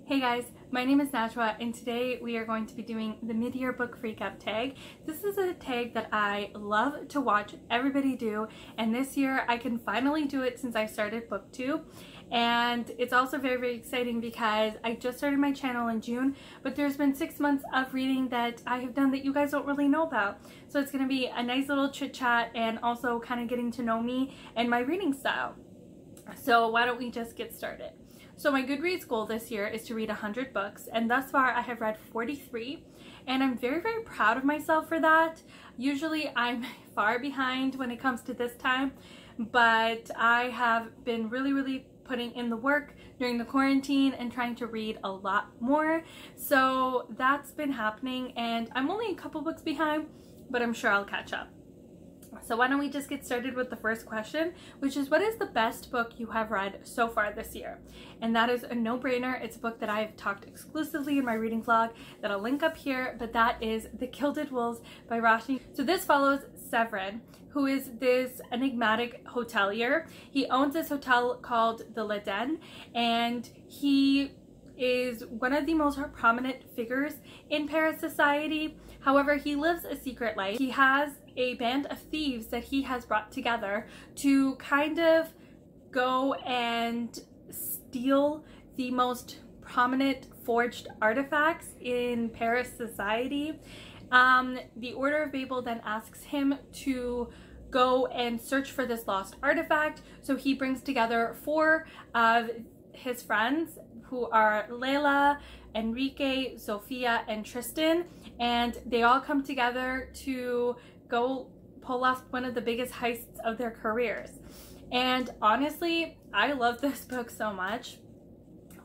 Hey guys, my name is Najwa and today we are going to be doing the mid-year book freakout tag. This is a tag that I love to watch everybody do, and this year I can finally do it since I started booktube. And it's also very exciting because I just started my channel in June, but there's been 6 months of reading that I have done that you guys don't really know about. So it's going to be a nice little chit chat and also kind of getting to know me and my reading style. So why don't we just get started? So my Goodreads goal this year is to read 100 books, and thus far I have read 43, and I'm very proud of myself for that. Usually I'm far behind when it comes to this time, but I have been really putting in the work during the quarantine and trying to read a lot more. So that's been happening, and I'm only a couple books behind, but I'm sure I'll catch up. So why don't we just get started with the first question, which is, what is the best book you have read so far this year? And that is a no-brainer. It's a book that I've talked exclusively in my reading vlog that I'll link up here, but that is The Gilded Wolves by Roshni. So this follows Severin, who is this enigmatic hotelier. He owns this hotel called the L'Eden, and he is one of the most prominent figures in Paris society. However, he lives a secret life. He has a band of thieves that he has brought together to kind of go and steal the most prominent forged artifacts in Paris society. The Order of Babel then asks him to go and search for this lost artifact. So he brings together 4 of his friends, who are Layla, Enrique, Sophia, and Tristan, and they all come together to go pull off one of the biggest heists of their careers. And honestly, I love this book so much.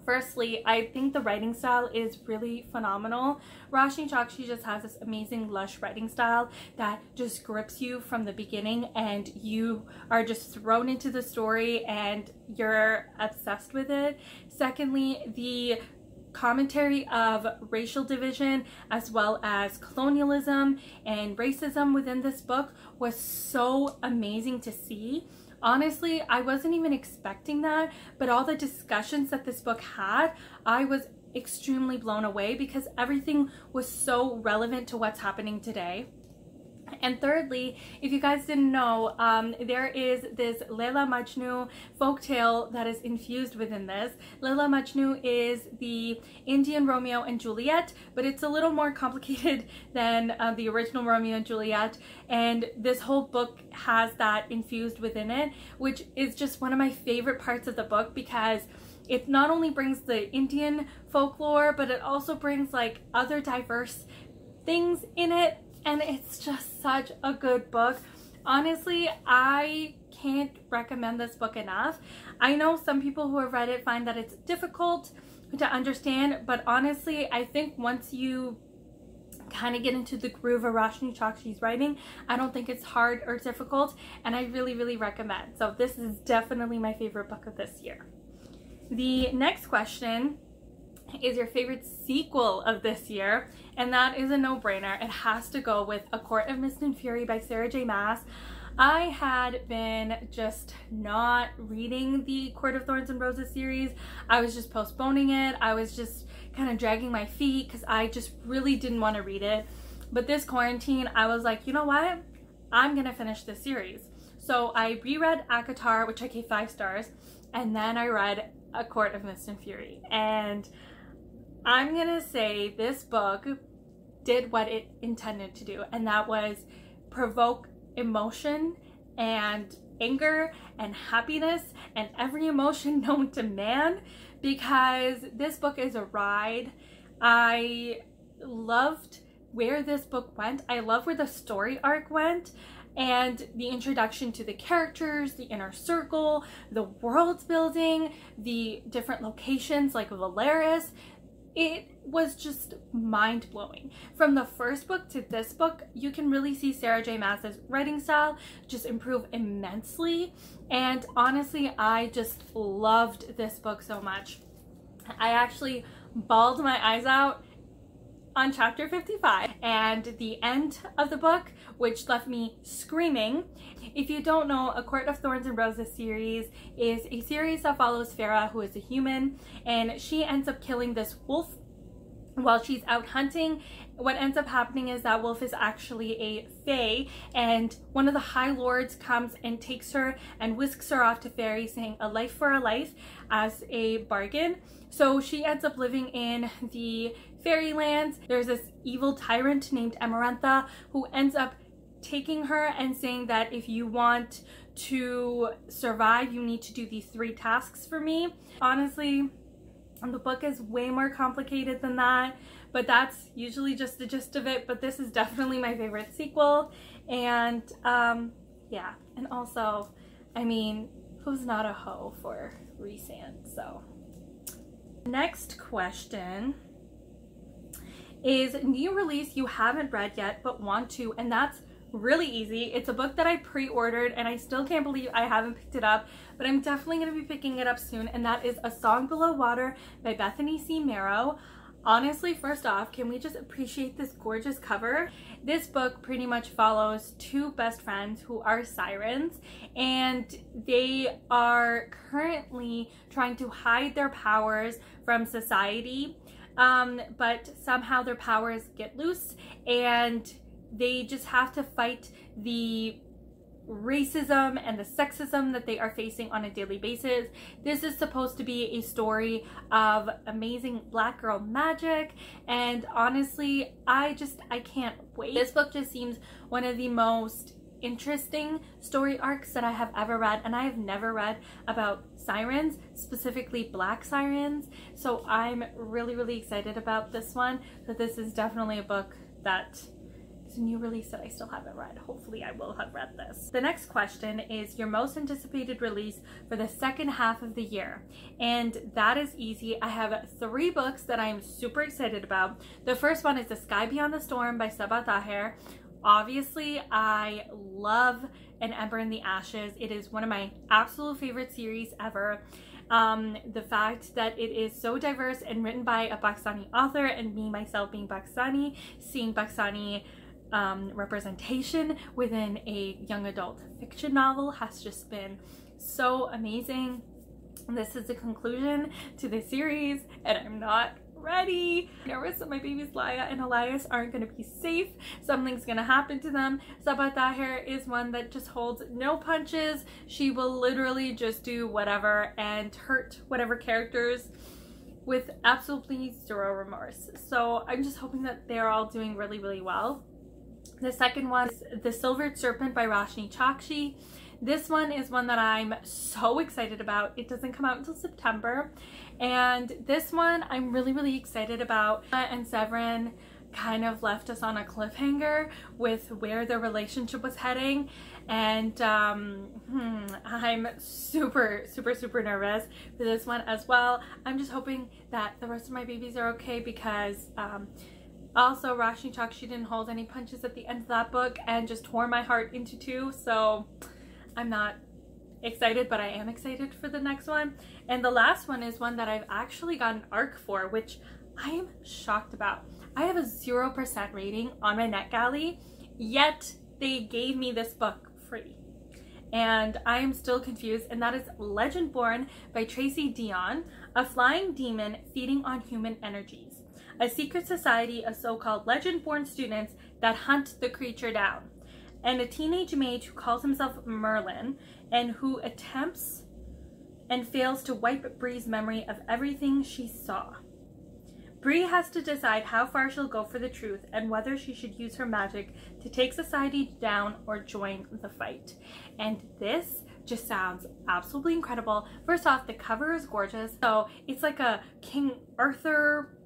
Firstly, I think the writing style is really phenomenal. Roshni Chokshi just has this amazing lush writing style that just grips you from the beginning, and you are just thrown into the story and you're obsessed with it. Secondly, the commentary of racial division as well as colonialism and racism within this book was so amazing to see. Honestly, I wasn't even expecting that, but all the discussions that this book had, I was extremely blown away because everything was so relevant to what's happening today. And thirdly, if you guys didn't know, there is this Layla Majnu folktale that is infused within this. Layla Majnu is the Indian Romeo and Juliet, but it's a little more complicated than the original Romeo and Juliet, and this whole book has that infused within it, which is just one of my favorite parts of the book because it not only brings the Indian folklore, but it also brings like other diverse things in it. And it's just such a good book. Honestly, I can't recommend this book enough. I know some people who have read it find that it's difficult to understand, but honestly, I think once you kind of get into the groove of Roshni Chokshi's writing, I don't think it's hard or difficult, and I really recommend. So this is definitely my favorite book of this year. The next question is your favorite sequel of this year, and that is a no-brainer. It has to go with A Court of Mist and Fury by Sarah J Maas. I had been just not reading the Court of Thorns and Roses series. I was just postponing it. I was just kind of dragging my feet because I just really didn't want to read it. But this quarantine, I was like, you know what? I'm gonna finish this series. So I reread ACOTAR, which I gave 5 stars, and then I read A Court of Mist and Fury. And I'm gonna say this book did what it intended to do, and that was provoke emotion and anger and happiness and every emotion known to man, because this book is a ride. I loved where this book went. I love where the story arc went, and the introduction to the characters, the inner circle, the world building, the different locations like Valeris. It was just mind-blowing. From the first book to this book, you can really see Sarah J Maas's writing style just improve immensely, and honestly, I just loved this book so much. I actually bawled my eyes out on chapter 55, and the end of the book which left me screaming. If you don't know, A Court of Thorns and Roses series is a series that follows Farah, who is a human, and she ends up killing this wolf while she's out hunting. What ends up happening is that wolf is actually a fae, and one of the High Lords comes and takes her and whisks her off to fairy, saying a life for a life as a bargain. So she ends up living in the fairylands. There's this evil tyrant named Amarantha who ends up taking her and saying that if you want to survive, you need to do these 3 tasks for me. Honestly, the book is way more complicated than that, but that's usually just the gist of it. But this is definitely my favorite sequel, and yeah, and also, I mean, who's not a hoe for Rhysand? So next question is new release you haven't read yet but want to, and that's really easy. It's a book that I pre-ordered and I still can't believe I haven't picked it up, but I'm definitely going to be picking it up soon, and that is A Song Below Water by Bethany C. Marrow. Honestly, first off, can we just appreciate this gorgeous cover? This book pretty much follows 2 best friends who are sirens, and they are currently trying to hide their powers from society, but somehow their powers get loose and they just have to fight the racism and the sexism that they are facing on a daily basis. This is supposed to be a story of amazing Black girl magic, and honestly, I can't wait. This book just seems one of the most interesting story arcs that I have ever read, and I have never read about sirens, specifically Black sirens, so I'm really excited about this one. So this is definitely a book that it's a new release that I still haven't read. Hopefully I will have read this. The next question is your most anticipated release for the second half of the year, and that is easy. I have 3 books that I'm super excited about. The first one is The Sky Beyond the Storm by Sabaa Tahir. Obviously, I love An Ember in the Ashes. It is one of my absolute favorite series ever. The fact that it is so diverse and written by a Pakistani author, and me myself being Pakistani, seeing Pakistani representation within a young adult fiction novel has just been so amazing. This is the conclusion to the series, and I'm not ready. I'm nervous that my babies Laya and Elias aren't going to be safe. Something's going to happen to them. Sabaa Tahir is one that just holds no punches. She will literally just do whatever and hurt whatever characters with absolutely 0 remorse. So I'm just hoping that they're all doing really well. The second one is The Silvered Serpent by Roshni Chokshi. This one is one that I'm so excited about. It doesn't come out until September, and this one I'm really excited about. And Severin kind of left us on a cliffhanger with where their relationship was heading, and I'm super nervous for this one as well. I'm just hoping that the rest of my babies are okay, because also Roshni Chokshi didn't hold any punches at the end of that book and just tore my heart into 2, so I'm not excited, but I am excited for the next one. And the last one is one that I've actually got an ARC for, which I am shocked about. I have a 0% rating on my NetGalley, yet they gave me this book free, and I am still confused, and that is Legend Born by Tracy Dion, a flying demon feeding on human energies. A secret society of so-called legend-born students that hunt the creature down, and a teenage mage who calls himself Merlin and who attempts and fails to wipe Bree's memory of everything she saw. Bree has to decide how far she'll go for the truth and whether she should use her magic to take society down or join the fight. And this just sounds absolutely incredible. First off, the cover is gorgeous. So it's like a King Arthur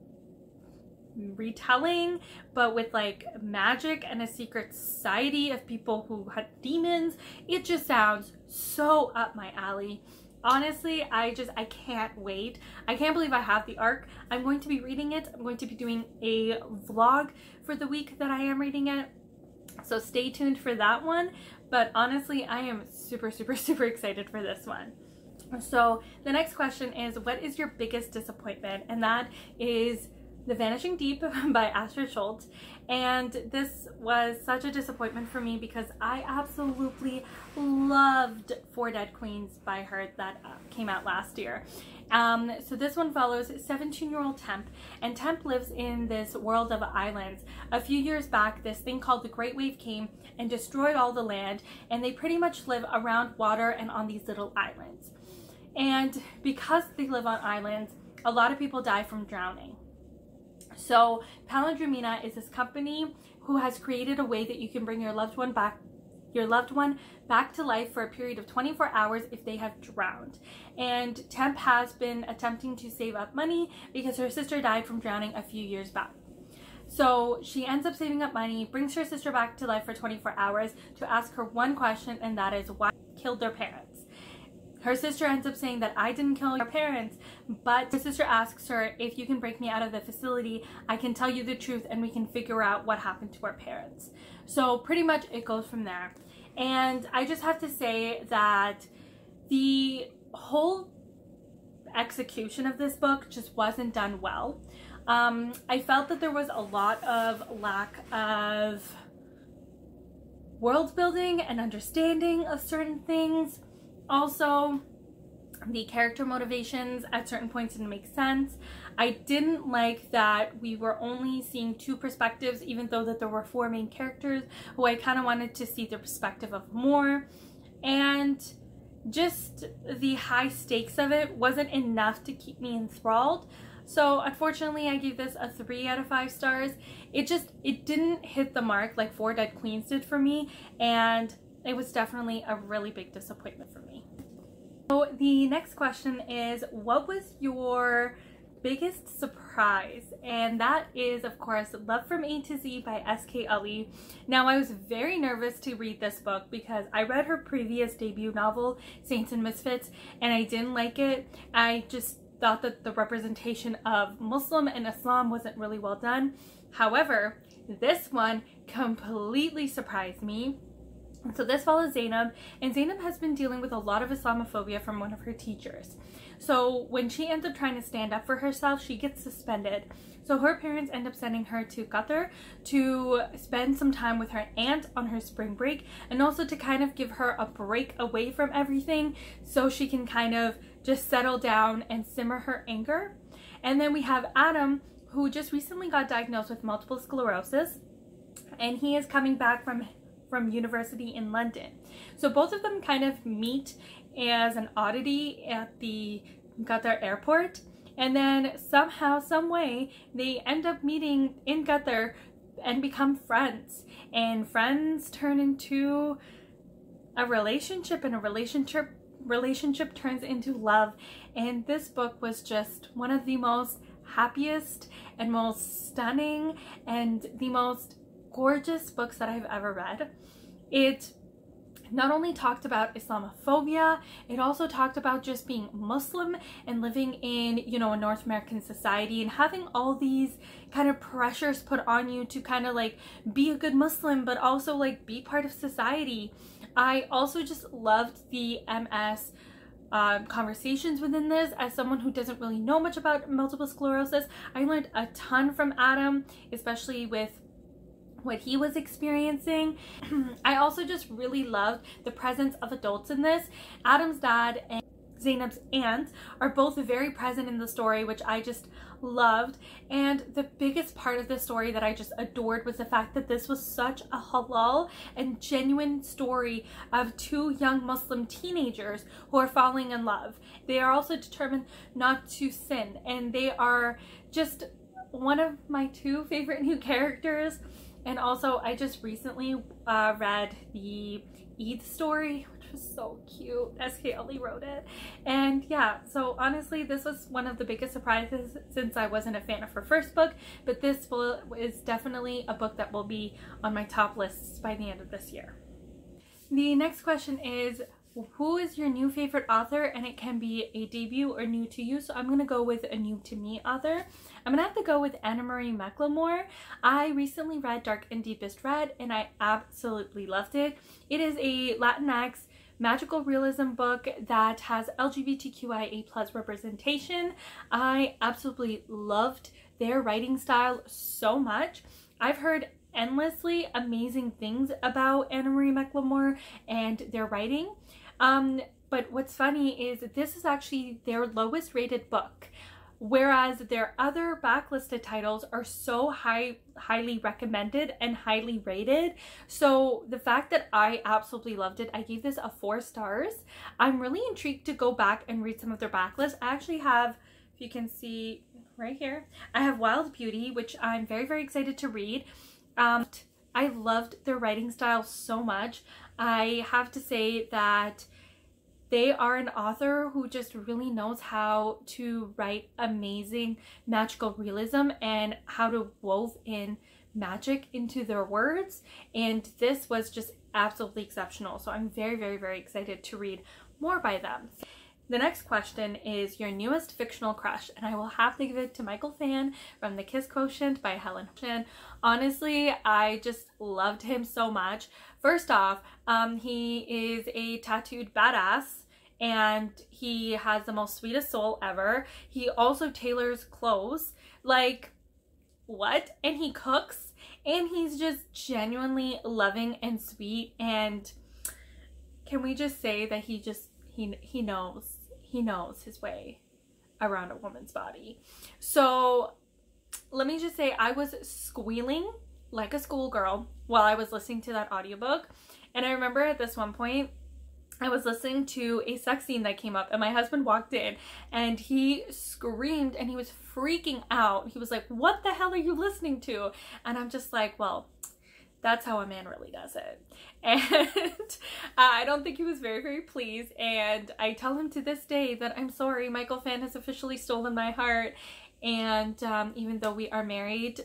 retelling, but with like magic and a secret society of people who hunt demons. It just sounds so up my alley. Honestly, I can't wait. I can't believe I have the ARC. I'm going to be reading it. I'm going to be doing a vlog for the week that I am reading it, so stay tuned for that one. But honestly, I am super excited for this one. So the next question is, what is your biggest disappointment? And that is The Vanishing Deep by Astrid Schultz, and this was such a disappointment for me because I absolutely loved Four Dead Queens by her that came out last year. So this one follows 17-year-old Temp, and Temp lives in this world of islands. A few years back, this thing called the Great Wave came and destroyed all the land, and they pretty much live around water and on these little islands. And because they live on islands, a lot of people die from drowning. So Palindromina is this company who has created a way that you can bring your loved one back to life for a period of 24 hours if they have drowned. And Temp has been attempting to save up money because her sister died from drowning a few years back. So she ends up saving up money, brings her sister back to life for 24 hours to ask her one question, and that is, why killed their parents? Her sister ends up saying that I didn't kill your parents, but her sister asks her, if you can break me out of the facility, I can tell you the truth and we can figure out what happened to our parents. So pretty much it goes from there. And I just have to say that the whole execution of this book just wasn't done well. I felt that there was a lot of lack of world building and understanding of certain things. Also, the character motivations at certain points didn't make sense. I didn't like that we were only seeing two perspectives, even though that there were four main characters who I kind of wanted to see the perspective of more. And just the high stakes of it wasn't enough to keep me enthralled. So unfortunately, I gave this a 3 out of 5 stars. It didn't hit the mark like Four Dead Queens did for me, and it was definitely a really big disappointment for me. So the next question is, what was your biggest surprise? And that is, of course, Love from A to Z by S.K. Ully. Now, I was very nervous to read this book because I read her previous debut novel, Saints and Misfits, and I didn't like it. I just thought that the representation of Muslim and Islam wasn't really well done. However, this one completely surprised me. So this follows Zainab, and Zainab has been dealing with a lot of Islamophobia from one of her teachers. So when she ends up trying to stand up for herself, she gets suspended. So her parents end up sending her to Qatar to spend some time with her aunt on her spring break, and also to kind of give her a break away from everything so she can kind of just settle down and simmer her anger. And then we have Adam, who just recently got diagnosed with multiple sclerosis, and he is coming back from university in London. So both of them kind of meet as an oddity at the Qatar airport, and then somehow, some way, they end up meeting in Qatar and become friends, and friends turn into a relationship, and a relationship turns into love. And this book was just one of the most happiest and most stunning and the most gorgeous books that I've ever read. It not only talked about Islamophobia, it also talked about just being Muslim and living in, you know, a North American society and having all these kind of pressures put on you to kind of like be a good Muslim, but also like be part of society. I also just loved the MS conversations within this. As someone who doesn't really know much about multiple sclerosis, I learned a ton from Adam, especially with what he was experiencing. I also just really loved the presence of adults in this. Adam's dad and Zainab's aunt are both very present in the story, which I just loved. And the biggest part of the story that I just adored was the fact that this was such a halal and genuine story of two young Muslim teenagers who are falling in love. They are also determined not to sin, and they are just one of my 2 favorite new characters. And also, I just recently read the Eid story, which was so cute. S.K. Ully wrote it. And yeah, so honestly, this was one of the biggest surprises since I wasn't a fan of her first book, but this is definitely a book that will be on my top lists by the end of this year. The next question is, who is your new favorite author? And it can be a debut or new to you, so I'm going to go with a new to me author. I'm going to have to go with Anna Marie McLemore. I recently read Dark and Deepest Red, and I absolutely loved it. It is a Latinx magical realism book that has LGBTQIA+ representation. I absolutely loved their writing style so much. I've heard endlessly amazing things about Anna Marie McLemore and their writing. But what's funny is this is actually their lowest rated book, whereas their other backlisted titles are so highly recommended and highly rated. So the fact that I absolutely loved it, I gave this a 4 stars. I'm really intrigued to go back and read some of their backlist. I actually have, if you can see right here, I have Wild Beauty, which I'm very, very excited to read. I loved their writing style so much. I have to say that they are an author who just really knows how to write amazing magical realism and how to wove in magic into their words. And this was just absolutely exceptional. So I'm very, very, very excited to read more by them. The next question is your newest fictional crush, and I will have to give it to Michael Fan from The Kiss Quotient by Helen. Honestly, I just loved him so much. First off, he is a tattooed badass, and he has the most sweetest soul ever. He also tailors clothes. Like, what? And he cooks, and he's just genuinely loving and sweet. And can we just say that he knows his way around a woman's body. So let me just say, I was squealing like a schoolgirl while I was listening to that audiobook. And I remember at this one point, I was listening to a sex scene that came up, and my husband walked in and he screamed and he was freaking out. He was like, "What the hell are you listening to?" And I'm just like, well, that's how a man really does it. And I don't think he was very, very pleased. And I tell him to this day that I'm sorry, Michael Fan has officially stolen my heart. And even though we are married,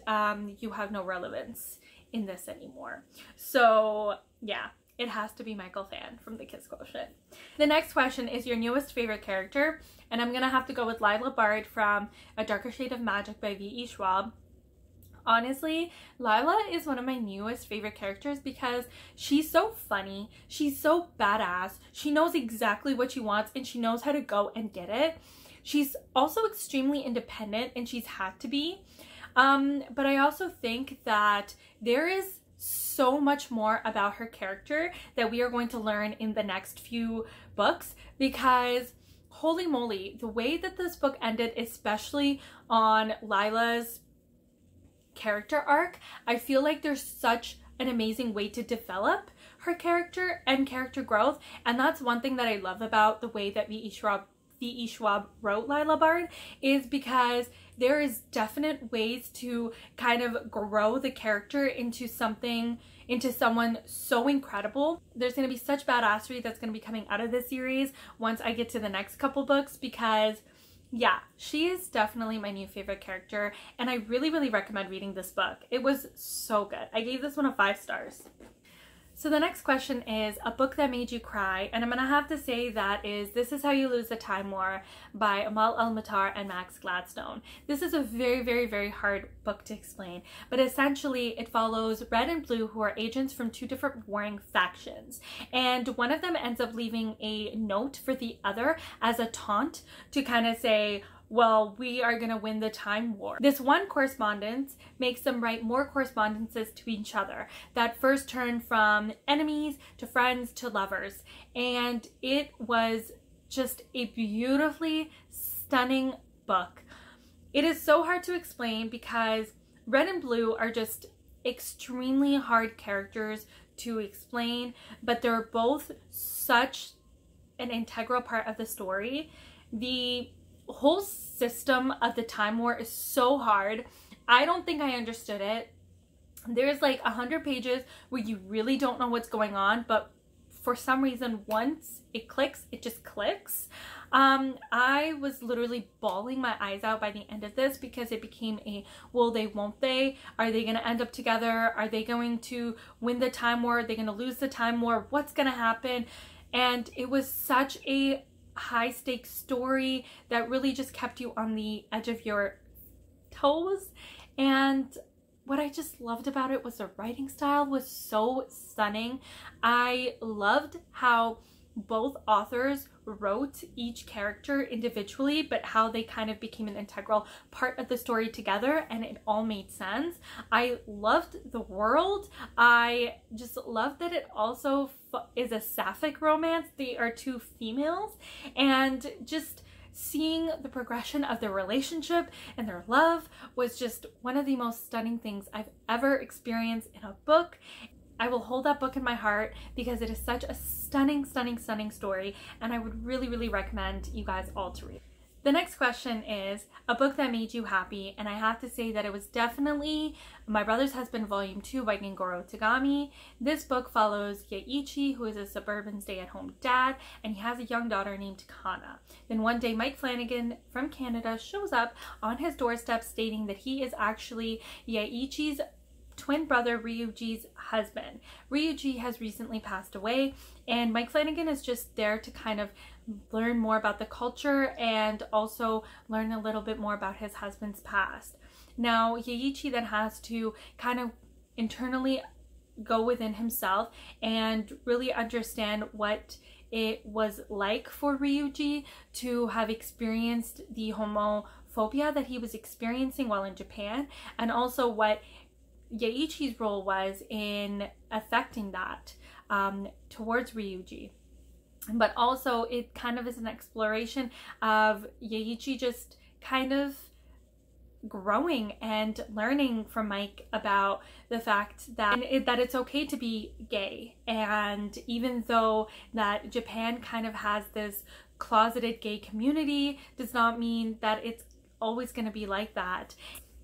you have no relevance in this anymore. So yeah, it has to be Michael Fan from The Kiss Quotient. The next question is your newest favorite character. And I'm gonna have to go with Lila Bard from A Darker Shade of Magic by V.E. Schwab. Honestly, Lila is one of my newest favorite characters because she's so funny, she's so badass, she knows exactly what she wants and she knows how to go and get it. She's also extremely independent, and she's had to be. But I also think that there is so much more about her character that we are going to learn in the next few books, because holy moly, the way that this book ended, especially on Lila's character arc, I feel like there's such an amazing way to develop her character and character growth. And that's one thing that I love about the way that V.E. Schwab wrote Lila Bard, is because there is definite ways to kind of grow the character into someone so incredible. There's going to be such badassery that's going to be coming out of this series once I get to the next couple books, because yeah, she is definitely my new favorite character, and I really, really recommend reading this book. It was so good. I gave this one a 5 stars. So the next question is a book that made you cry, and I'm gonna have to say that is This Is How You Lose the Time War by Amal El-Matar and Max Gladstone. This is a very, very, very hard book to explain, but essentially it follows Red and Blue, who are agents from 2 different warring factions, and one of them ends up leaving a note for the other as a taunt to kind of say, well, we are gonna win the time war. This one correspondence makes them write more correspondences to each other that first turn from enemies to friends to lovers. And it was just a beautifully stunning book. It is so hard to explain because Red and Blue are just extremely hard characters to explain, but they're both such an integral part of the story. The whole system of the time war is so hard. I don't think I understood it. There's like 100 pages where you really don't know what's going on, but for some reason, once it clicks, it just clicks. I was literally bawling my eyes out by the end of this because it became a will they, won't they? Are they going to end up together? Are they going to win the time war? Are they going to lose the time war? What's going to happen? And it was such a high stakes story that really just kept you on the edge of your toes. And what I just loved about it was the writing style was so stunning. I loved how both authors wrote each character individually, but how they kind of became an integral part of the story together, and it all made sense. I loved the world. I just loved that it also is a sapphic romance. They are two females, and just seeing the progression of their relationship and their love was just one of the most stunning things I've ever experienced in a book. I will hold that book in my heart because it is such a stunning, stunning, stunning story, and I would really, really recommend you guys all to read. The next question is a book that made you happy, and I have to say that it was definitely My Brother's Husband Volume 2 by Gengoro Tagami. This book follows Yeiichi, who is a suburban stay-at-home dad, and he has a young daughter named Kana. Then one day Mike Flanagan from Canada shows up on his doorstep stating that he is actually Yeiichi's twin brother Ryuji's husband. Ryuji has recently passed away, and Mike Flanagan is just there to kind of learn more about the culture and also learn a little bit more about his husband's past. Now Yeiichi then has to kind of internally go within himself and really understand what it was like for Ryuji to have experienced the homophobia that he was experiencing while in Japan, and also what Yeiichi's role was in affecting that towards Ryuji. But also it kind of is an exploration of Yeiichi just kind of growing and learning from Mike about the fact that it's okay to be gay, and even though that Japan kind of has this closeted gay community, does not mean that it's always going to be like that.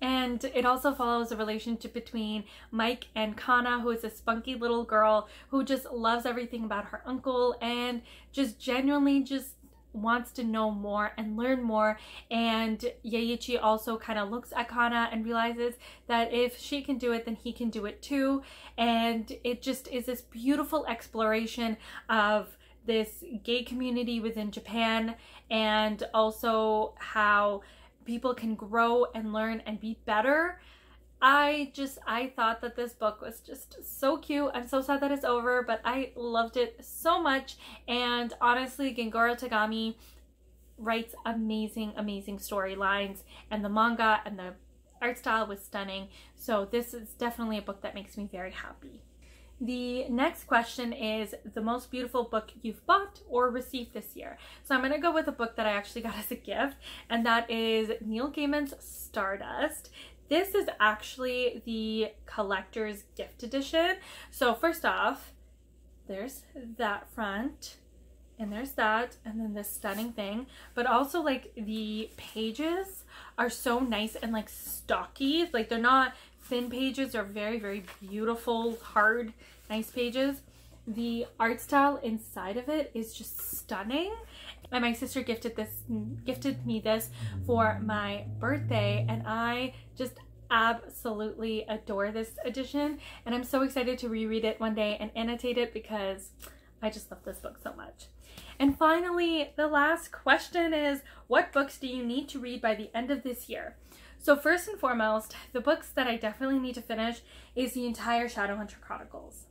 And it also follows a relationship between Mike and Kana, who is a spunky little girl who just loves everything about her uncle and just genuinely just wants to know more and learn more. And Yeiichi also kind of looks at Kana and realizes that if she can do it, then he can do it too. And it just is this beautiful exploration of this gay community within Japan, and also how people can grow and learn and be better. I thought that this book was just so cute. I'm so sad that it's over, but I loved it so much. And honestly, Gengoro Tagami writes amazing, amazing storylines, and the manga and the art style was stunning. So this is definitely a book that makes me very happy. The next question is the most beautiful book you've bought or received this year. So I'm going to go with a book that I actually got as a gift, and that is Neil Gaiman's Stardust. This is actually the collector's gift edition. So first off, there's that front, and there's that, and then this stunning thing. But also, like, the pages are so nice and like stocky. Like, they're not thin pages, they're very, very beautiful, hard, nice pages. The art style inside of it is just stunning. And my sister gifted me this for my birthday, and I just absolutely adore this edition, and I'm so excited to reread it one day and annotate it because I just love this book so much. And finally, the last question is, what books do you need to read by the end of this year? So first and foremost, the books that I definitely need to finish is the entire Shadowhunter Chronicles.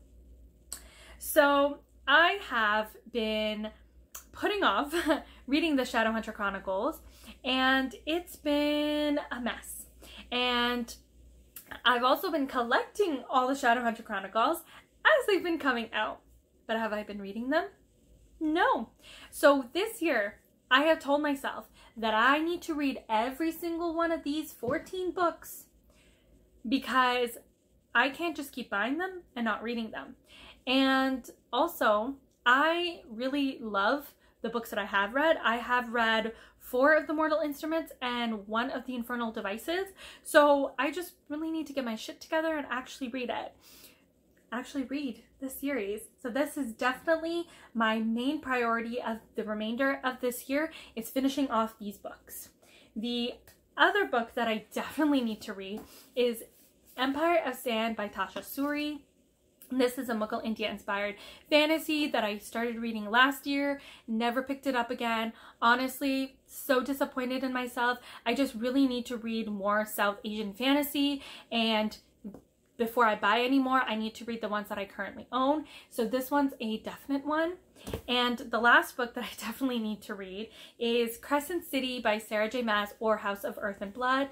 So I have been putting off reading the Shadowhunter Chronicles, and it's been a mess. And I've also been collecting all the Shadowhunter Chronicles as they've been coming out. But have I been reading them? No. So this year, I have told myself that I need to read every single one of these 14 books, because I can't just keep buying them and not reading them. And also, I really love the books that I have read. I have read 4 of the Mortal Instruments and 1 of the Infernal Devices. So I just really need to get my shit together and actually read it. Actually read the series. So this is definitely my main priority of the remainder of this year, is finishing off these books. The other book that I definitely need to read is Empire of Sand by Tasha Suri. This is a Mughal India inspired fantasy that I started reading last year, never picked it up again. Honestly, so disappointed in myself. I just really need to read more South Asian fantasy and before I buy any more, I need to read the ones that I currently own. So this one's a definite one. And the last book that I definitely need to read is Crescent City by Sarah J. Maas, or House of Earth and Blood.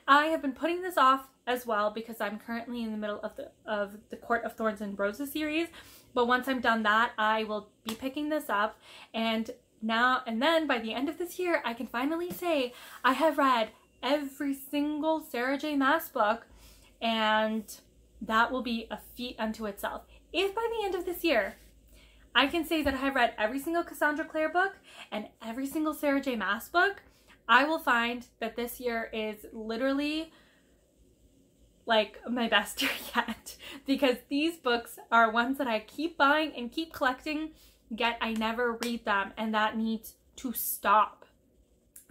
I have been putting this off as well because I'm currently in the middle of the Court of Thorns and Roses series. But once I'm done that, I will be picking this up. And then by the end of this year, I can finally say I have read every single Sarah J. Maas book, and that will be a feat unto itself. If by the end of this year, I can say that I have read every single Cassandra Clare book and every single Sarah J. Maas book, I will find that this year is literally like my best year yet, because these books are ones that I keep buying and keep collecting, yet I never read them, and that needs to stop.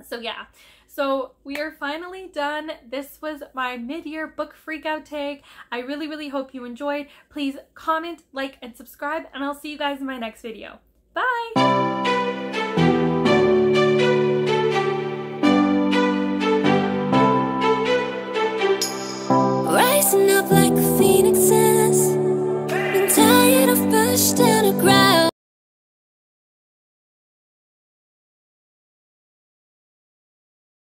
So yeah, so we are finally done. This was my mid-year book freakout tag. I really hope you enjoyed. Please comment, like, and subscribe, and I'll see you guys in my next video. Bye!